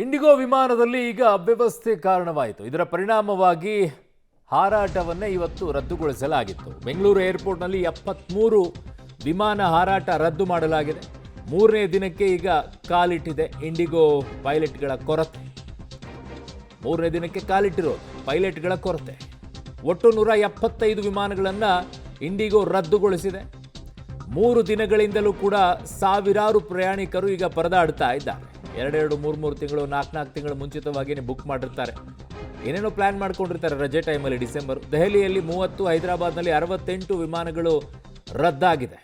IndiGo ವಿಮಾನದಲ್ಲಿ ಈಗ ಅವ್ಯವಸ್ಥೆ ಕಾರಣವಾಯಿತು. ಇದರ ಪರಿಣಾಮವಾಗಿ ಹಾರಾಟವನ್ನೇ ಇವತ್ತು ರದ್ದುಗೊಳಿಸಲಾಗಿತ್ತು. ಬೆಂಗಳೂರು ಏರ್ಪೋರ್ಟ್ನಲ್ಲಿ 73 ವಿಮಾನ ಹಾರಾಟ ರದ್ದು ಮಾಡಲಾಗಿದೆ. ಮೂರನೇ ದಿನಕ್ಕೆ ಈಗ ಕಾಲಿಟ್ಟಿದೆ ಇಂಡಿಗೋ ಪೈಲಟ್ಗಳ ಕೊರತೆ. ಮೂರನೇ ದಿನಕ್ಕೆ ಕಾಲಿಟ್ಟಿರೋದು ಪೈಲಟ್ಗಳ ಕೊರತೆ. ಒಟ್ಟು 175 ವಿಮಾನಗಳನ್ನು ಇಂಡಿಗೋ ರದ್ದುಗೊಳಿಸಿದೆ. 3 ದಿನಗಳಿಂದಲೂ ಕೂಡ ಸಾವಿರಾರು ಪ್ರಯಾಣಿಕರು ಈಗ ಪರದಾಡ್ತಾ ಇದ್ದಾರೆ. 2-2, 3-3 ತಿಂಗಳು, 4-4 ತಿಂಗಳು ಮುಂಚಿತವಾಗಿಯೇ ಬುಕ್ ಮಾಡಿರ್ತಾರೆ. ಏನೇನೋ ಪ್ಲಾನ್ ಮಾಡ್ಕೊಂಡಿರ್ತಾರೆ ರಜೆ ಟೈಮಲ್ಲಿ. ಡಿಸೆಂಬರ್ ದೆಹಲಿಯಲ್ಲಿ 30, ಹೈದರಾಬಾದ್ನಲ್ಲಿ 68 ವಿಮಾನಗಳು ರದ್ದಾಗಿದೆ.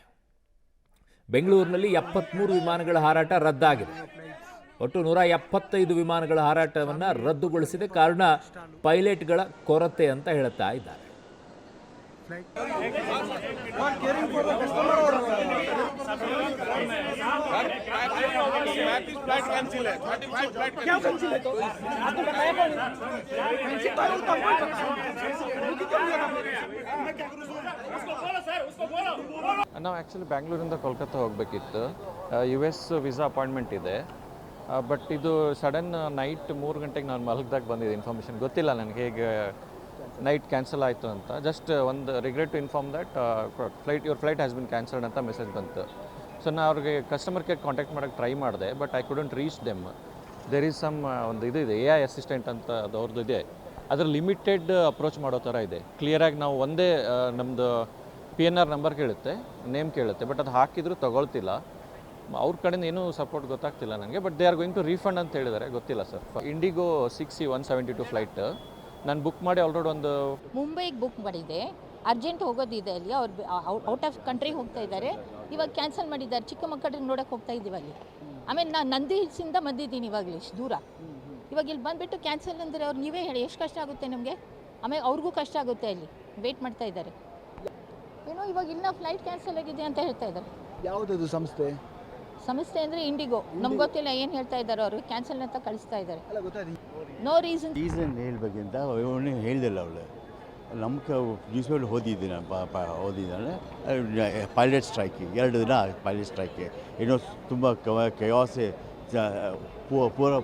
ಬೆಂಗಳೂರಿನಲ್ಲಿ 73 ವಿಮಾನಗಳ ಹಾರಾಟ ರದ್ದಾಗಿದೆ. ಒಟ್ಟು 175 ವಿಮಾನಗಳ ಹಾರಾಟವನ್ನು ರದ್ದುಗೊಳಿಸಿದೆ. ಕಾರಣ ಪೈಲಟ್ಗಳ ಕೊರತೆ ಅಂತ ಹೇಳ್ತಾ ಇದ್ದಾರೆ. ನಾವು ಆ್ಯಕ್ಚುಲಿ ಬ್ಯಾಂಗ್ಳೂರಿಂದ ಕೋಲ್ಕತ್ತಾ ಹೋಗಬೇಕಿತ್ತು. US ವೀಸಾ ಅಪಾಯಿಂಟ್ಮೆಂಟ್ ಇದೆ. ಬಟ್ ಇದು ಸಡನ್ ನೈಟ್ 3 ಗಂಟೆಗೆ ನಾನು ಮಲಗ್ದಾಗ ಬಂದಿದೆ ಇನ್ಫಾರ್ಮೇಷನ್. ಗೊತ್ತಿಲ್ಲ ನನಗೆ ಹೇಗೆ ನೈಟ್ ಕ್ಯಾನ್ಸಲ್ ಆಯಿತು ಅಂತ. ಜಸ್ಟ್ ಒಂದು regret to inform that your flight has been cancelled ಅಂತ ಮೆಸೇಜ್ ಬಂತು. ಸೊ ನಾನು ಅವ್ರಿಗೆ ಕಸ್ಟಮರ್ ಕೇರ್ ಕಾಂಟ್ಯಾಕ್ಟ್ ಮಾಡೋಕ್ಕೆ ಟ್ರೈ ಮಾಡಿದೆ, but I couldn't reach them. There is some ಒಂದು ಇದು ಇದೆ, AI ಅಸಿಸ್ಟೆಂಟ್ ಅಂತ ಅವ್ರದ್ದು ಇದೆ. ಅದರ ಲಿಮಿಟೆಡ್ ಅಪ್ರೋಚ್ ಮಾಡೋ ಥರ ಇದೆ. ಕ್ಲಿಯರಾಗಿ ನಾವು ಒಂದೇ ನಮ್ಮದು PNR ನಂಬರ್ ಕೇಳುತ್ತೆ, ನೇಮ್ ಕೇಳುತ್ತೆ, ಬಟ್ ಅದು ಹಾಕಿದರೂ ತೊಗೊಳ್ತಿಲ್ಲ. ಅವ್ರ ಕಡೆಯಿಂದ ಏನೂ ಸಪೋರ್ಟ್ ಗೊತ್ತಾಗ್ತಿಲ್ಲ ನನಗೆ. But they are going to refund ಅಂತ ಹೇಳಿದ್ದಾರೆ, ಗೊತ್ತಿಲ್ಲ ಸರ್. ಇಂಡಿಗೋ 6C-172 ಫ್ಲೈಟ್ ನಾನು ಬುಕ್ ಮಾಡಿ ಆಲ್ರೆಡಿ ಒಂದು ಮುಂಬೈಗೆ ಬುಕ್ ಮಾಡಿದ್ದೆ. ಅರ್ಜೆಂಟ್ ಹೋಗೋದಿದೆ ಅಲ್ಲಿ, ಅವ್ರು ಔಟ್ ಆಫ್ ಕಂಟ್ರಿಗೆ ಹೋಗ್ತಾ ಇದ್ದಾರೆ. ಇವಾಗ ಕ್ಯಾನ್ಸಲ್ ಮಾಡಿದ್ದಾರೆ. ಚಿಕ್ಕ ಮಕ್ಕಳನ್ನ ನೋಡೋಕೆ ಹೋಗ್ತಾ ಇದ್ದೀವಿ ಅಲ್ಲಿ. ಆಮೇಲೆ ನಾನು ನಂದಿ ಹಿಲ್ಸಿಂದ ಬಂದಿದ್ದೀನಿ ಇವಾಗಲೇ ಇಷ್ಟು ದೂರ. ಇವಾಗ ಇಲ್ಲಿ ಬಂದುಬಿಟ್ಟು ಕ್ಯಾನ್ಸಲ್ ಅಂದರೆ ಅವ್ರು ನೀವೇ ಹೇಳಿ ಎಷ್ಟು ಕಷ್ಟ ಆಗುತ್ತೆ ನಮಗೆ. ಆಮೇಲೆ ಅವ್ರಿಗೂ ಕಷ್ಟ ಆಗುತ್ತೆ, ಅಲ್ಲಿ ವೆಯ್ಟ್ ಮಾಡ್ತಾ ಇದ್ದಾರೆ. ಏನೋ ಇವಾಗ ಇಲ್ಲ ಫ್ಲೈಟ್ ಕ್ಯಾನ್ಸಲ್ ಆಗಿದೆ ಅಂತ ಹೇಳ್ತಾ ಇದ್ದಾರೆ. ಯಾವುದದು ಸಂಸ್ಥೆ ಅಂದರೆ ಇಂಡಿಗೋ. ನಮ್ಗೆ ಗೊತ್ತಿಲ್ಲ ಏನು ಹೇಳ್ತಾ ಇದ್ದಾರೆ. ಅವರು ಕ್ಯಾನ್ಸಲ್ ಅಂತ ಕಳಿಸ್ತಾ ಇದ್ದಾರೆ. ನೋ ರೀಸನ್ ಹೇಳ್ಬೇಕಂತ ಅವನು ಹೇಳ್ದಿಲ್ಲ. ಅವಳು ನಮ್ಮ ನ್ಯೂಸ್ ಪೇಪರ್ ಓದಿದ್ದೀನಿ ಓದಿದ್ದಾನೆ. ಪೈಲಟ್ ಸ್ಟ್ರೈಕ್ 2 ದಿನ ಪೈಲಟ್ ಸ್ಟ್ರೈಕ್. ಏನೋ ತುಂಬ ಕಯಾಸೆ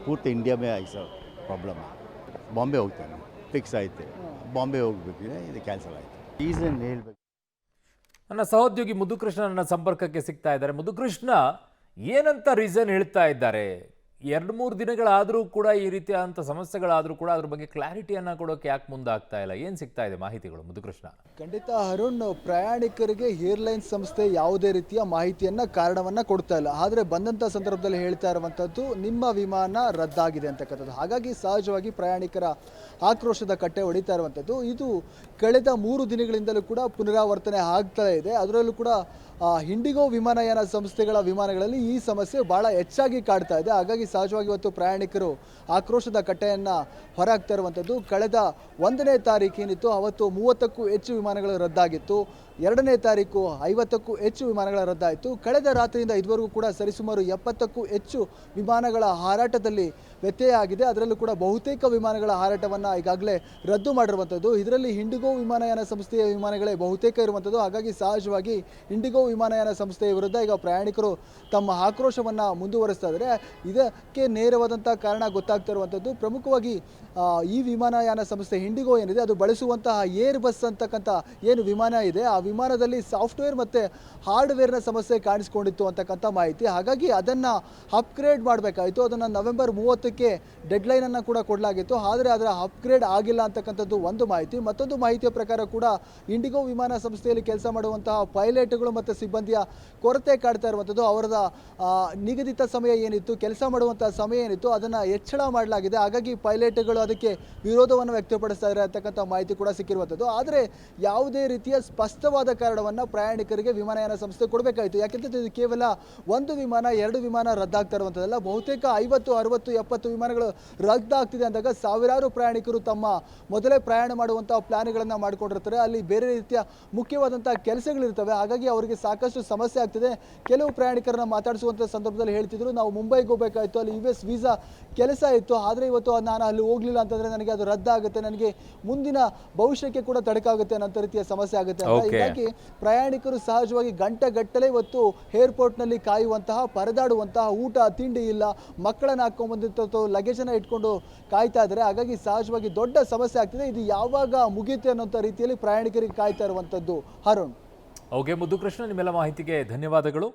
ಪೂರ್ತಿ ಇಂಡಿಯಾ ಮೇ ಆಯ್ತು ಪ್ರಾಬ್ಲಮ್. ಬಾಂಬೆ ಹೋಗ್ತಾನೆ, ಫಿಕ್ಸ್ ಆಯಿತು. ಬಾಂಬೆ ಹೋಗ್ಬೇಕಿದೆ, ಇದು ಕ್ಯಾನ್ಸಲ್ ಆಯಿತು. ರೀಸನ್ ಹೇಳ್ಬೇಕು. ನನ್ನ ಸಹೋದ್ಯೋಗಿ ಮುದುಕೃಷ್ಣ ನನ್ನ ಸಂಪರ್ಕಕ್ಕೆ ಸಿಗ್ತಾ ಇದ್ದಾರೆ. ಮುದುಕೃಷ್ಣ, ಏನಂತ ರೀಸನ್ ಹೇಳ್ತಾ ಇದ್ದಾರೆ? 2-3 ದಿನಗಳಾದರೂ ಕೂಡ ಈ ರೀತಿಯಾದಂಥ ಸಮಸ್ಯೆಗಳಾದರೂ ಕೂಡ ಅದ್ರ ಬಗ್ಗೆ ಕ್ಲಾರಿಟಿಯನ್ನು ಕೊಡೋಕೆ ಯಾಕೆ ಮುಂದಾಗ್ತಾ ಇಲ್ಲ? ಏನು ಸಿಗ್ತಾ ಇದೆ ಮಾಹಿತಿಗಳು ಮುದುಕೃಷ್ಣ? ಖಂಡಿತ ಅರುಣ್, ಪ್ರಯಾಣಿಕರಿಗೆ ಏರ್ಲೈನ್ಸ್ ಸಂಸ್ಥೆ ಯಾವುದೇ ರೀತಿಯ ಮಾಹಿತಿಯನ್ನು ಕಾರಣವನ್ನು ಕೊಡ್ತಾ ಇಲ್ಲ. ಆದರೆ ಬಂದಂಥ ಸಂದರ್ಭದಲ್ಲಿ ಹೇಳ್ತಾ ಇರುವಂಥದ್ದು ನಿಮ್ಮ ವಿಮಾನ ರದ್ದಾಗಿದೆ ಅಂತಕ್ಕಂಥದ್ದು. ಹಾಗಾಗಿ ಸಹಜವಾಗಿ ಪ್ರಯಾಣಿಕರ ಆಕ್ರೋಶದ ಕಟ್ಟೆ ಹೊಡಿತಾ ಇರುವಂಥದ್ದು. ಇದು ಕಳೆದ 3 ದಿನಗಳಿಂದಲೂ ಕೂಡ ಪುನರಾವರ್ತನೆ ಆಗ್ತಾ ಇದೆ. ಅದರಲ್ಲೂ ಕೂಡ ಇಂಡಿಗೋ ವಿಮಾನಯಾನ ಸಂಸ್ಥೆಗಳ ವಿಮಾನಗಳಲ್ಲಿ ಈ ಸಮಸ್ಯೆ ಭಾಳ ಹೆಚ್ಚಾಗಿ ಕಾಡ್ತಾ ಇದೆ. ಹಾಗಾಗಿ ಸಹಜವಾಗಿ ಇವತ್ತು ಪ್ರಯಾಣಿಕರು ಆಕ್ರೋಶದ ಕಟ್ಟೆಯನ್ನು ಹೊರಹಾಕ್ತಾ ಇರುವಂಥದ್ದು. ಕಳೆದ 1ನೇ ತಾರೀಕು ಏನಿತ್ತು ಅವತ್ತು 30ಕ್ಕೂ ಹೆಚ್ಚು ವಿಮಾನಗಳು ರದ್ದಾಗಿತ್ತು. 2ನೇ ತಾರೀಕು 50ಕ್ಕೂ ಹೆಚ್ಚು ವಿಮಾನಗಳ ರದ್ದಾಯಿತು. ಕಳೆದ ರಾತ್ರಿಯಿಂದ ಇದುವರೆಗೂ ಕೂಡ ಸರಿಸುಮಾರು 70ಕ್ಕೂ ಹೆಚ್ಚು ವಿಮಾನಗಳ ಹಾರಾಟದಲ್ಲಿ ವ್ಯತ್ಯಯ ಆಗಿದೆ. ಅದರಲ್ಲೂ ಕೂಡ ಬಹುತೇಕ ವಿಮಾನಗಳ ಹಾರಾಟವನ್ನು ಈಗಾಗಲೇ ರದ್ದು ಮಾಡಿರುವಂಥದ್ದು. ಇದರಲ್ಲಿ ಇಂಡಿಗೋ ವಿಮಾನಯಾನ ಸಂಸ್ಥೆಯ ವಿಮಾನಗಳೇ ಬಹುತೇಕ ಇರುವಂಥದ್ದು. ಹಾಗಾಗಿ ಸಹಜವಾಗಿ ಇಂಡಿಗೋ ವಿಮಾನಯಾನ ಸಂಸ್ಥೆಯ ವಿರುದ್ಧ ಈಗ ಪ್ರಯಾಣಿಕರು ತಮ್ಮ ಆಕ್ರೋಶವನ್ನು ಮುಂದುವರಿಸ್ತಾ ಇದ್ದಾರೆ. ಇದಕ್ಕೆ ನೇರವಾದಂಥ ಕಾರಣ ಗೊತ್ತಾಗ್ತಾ ಇರುವಂಥದ್ದು ಪ್ರಮುಖವಾಗಿ ಈ ವಿಮಾನಯಾನ ಸಂಸ್ಥೆ ಇಂಡಿಗೋ ಏನಿದೆ ಅದು ಬಳಸುವಂತಹ ಏರ್ ಬಸ್ ಅಂತಕ್ಕಂಥ ಏನು ವಿಮಾನ ಇದೆ, ಆ ವಿಮಾನದಲ್ಲಿ ಸಾಫ್ಟ್ವೇರ್ ಮತ್ತು ಹಾರ್ಡ್ವೇರ್ನ ಸಮಸ್ಯೆ ಕಾಣಿಸ್ಕೊಂಡಿತ್ತು ಅಂತಕ್ಕಂಥ ಮಾಹಿತಿ. ಹಾಗಾಗಿ ಅದನ್ನು ಅಪ್ಗ್ರೇಡ್ ಮಾಡಬೇಕಾಯಿತು. ಅದನ್ನು ನವೆಂಬರ್ 30ಕ್ಕೆ ಡೆಡ್ಲೈನನ್ನು ಕೂಡ ಕೊಡಲಾಗಿತ್ತು. ಆದರೆ ಅದರ ಅಪ್ಗ್ರೇಡ್ ಆಗಿಲ್ಲ ಅಂತಕ್ಕಂಥದ್ದು ಒಂದು ಮಾಹಿತಿ. ಮತ್ತೊಂದು ಮಾಹಿತಿಯ ಪ್ರಕಾರ ಕೂಡ ಇಂಡಿಗೋ ವಿಮಾನ ಸಂಸ್ಥೆಯಲ್ಲಿ ಕೆಲಸ ಮಾಡುವಂತಹ ಪೈಲಟ್ಗಳು ಮತ್ತು ಸಿಬ್ಬಂದಿಯ ಕೊರತೆ ಕಾಡ್ತಾ ಇರುವಂಥದ್ದು. ಅವರದ ನಿಗದಿತ ಸಮಯ ಏನಿತ್ತು, ಕೆಲಸ ಮಾಡುವಂಥ ಸಮಯ ಏನಿತ್ತು, ಅದನ್ನು ಹೆಚ್ಚಳ ಮಾಡಲಾಗಿದೆ. ಹಾಗಾಗಿ ಪೈಲಟ್ಗಳು ಅದಕ್ಕೆ ವಿರೋಧವನ್ನು ವ್ಯಕ್ತಪಡಿಸ್ತಾ ಇದ್ದಾರೆ ಅಂತಕ್ಕಂಥ ಮಾಹಿತಿ ಕೂಡ ಸಿಕ್ಕಿರುವಂಥದ್ದು. ಆದರೆ ಯಾವುದೇ ರೀತಿಯ ಸ್ಪಷ್ಟವಾದ ಕಾರಣವನ್ನು ಪ್ರಯಾಣಿಕರಿಗೆ ವಿಮಾನಯಾನ ಸಂಸ್ಥೆ ಕೊಡಬೇಕಾಯಿತು. ಯಾಕೆಂದರೆ ಇದು ಕೇವಲ 1 ವಿಮಾನ 2 ವಿಮಾನ ರದ್ದಾಗ್ತಾ ಇರುವಂಥದ್ದಲ್ಲ. ಬಹುತೇಕ 50, 60, 70 ವಿಮಾನಗಳು ರದ್ದಾಗ್ತಿದೆ ಅಂದಾಗ ಸಾವಿರಾರು ಪ್ರಯಾಣಿಕರು ತಮ್ಮ ಮೊದಲೇ ಪ್ರಯಾಣ ಮಾಡುವಂಥ ಪ್ಲಾನ್ಗಳನ್ನು ಮಾಡಿಕೊಂಡಿರ್ತಾರೆ. ಅಲ್ಲಿ ಬೇರೆ ರೀತಿಯ ಮುಖ್ಯವಾದಂಥ ಕೆಲಸಗಳಿರ್ತವೆ. ಹಾಗಾಗಿ ಅವರಿಗೆ ಸಾಕಷ್ಟು ಸಮಸ್ಯೆ ಆಗ್ತಿದೆ. ಕೆಲವು ಪ್ರಯಾಣಿಕರನ್ನ ಮಾತಾಡಿಸುವಂಥ ಸಂದರ್ಭದಲ್ಲಿ ಹೇಳ್ತಿದ್ರು, ನಾವು ಮುಂಬೈಗೆ ಹೋಗಬೇಕಾಯ್ತು, ಅಲ್ಲಿ US ವೀಸಾ ಕೆಲಸ ಇತ್ತು, ಆದರೆ ಇವತ್ತು ನಾನು ಅಲ್ಲಿ ಹೋಗಲಿಲ್ಲ ಅಂತಂದರೆ ನನಗೆ ಅದು ರದ್ದಾಗುತ್ತೆ, ನನಗೆ ಮುಂದಿನ ಭವಿಷ್ಯಕ್ಕೆ ಕೂಡ ತಡಕಾಗುತ್ತೆ ಅನ್ನೋ ರೀತಿಯ ಸಮಸ್ಯೆ ಆಗುತ್ತೆ ಅಂತ. Okay. ಹೀಗಾಗಿ ಪ್ರಯಾಣಿಕರು ಸಹಜವಾಗಿ ಗಂಟೆಗಟ್ಟಲೆ ಇವತ್ತು ಏರ್ಪೋರ್ಟ್ನಲ್ಲಿ ಕಾಯುವಂತಹ, ಪರದಾಡುವಂತಹ, ಊಟ ತಿಂಡಿ ಇಲ್ಲ, ಮಕ್ಕಳನ್ನ ಹಾಕೊಂಡ್ಬಂದಿತ್ತು, ಲಗೇಜನ್ನು ಇಟ್ಕೊಂಡು ಕಾಯ್ತಾ ಇದ್ದಾರೆ. ಹಾಗಾಗಿ ಸಹಜವಾಗಿ ದೊಡ್ಡ ಸಮಸ್ಯೆ ಆಗ್ತಿದೆ. ಇದು ಯಾವಾಗ ಮುಗಿಯುತ್ತೆ ಅನ್ನೋಂಥ ರೀತಿಯಲ್ಲಿ ಪ್ರಯಾಣಿಕರಿಗೆ ಕಾಯ್ತಾ ಇರುವಂಥದ್ದು. ಅರುಣ್. ಓಕೆ ಮುದ್ದು ಕೃಷ್ಣ, ನಿಮ್ಮೆಲ್ಲ ಮಾಹಿತಿಗೆ ಧನ್ಯವಾದಗಳು.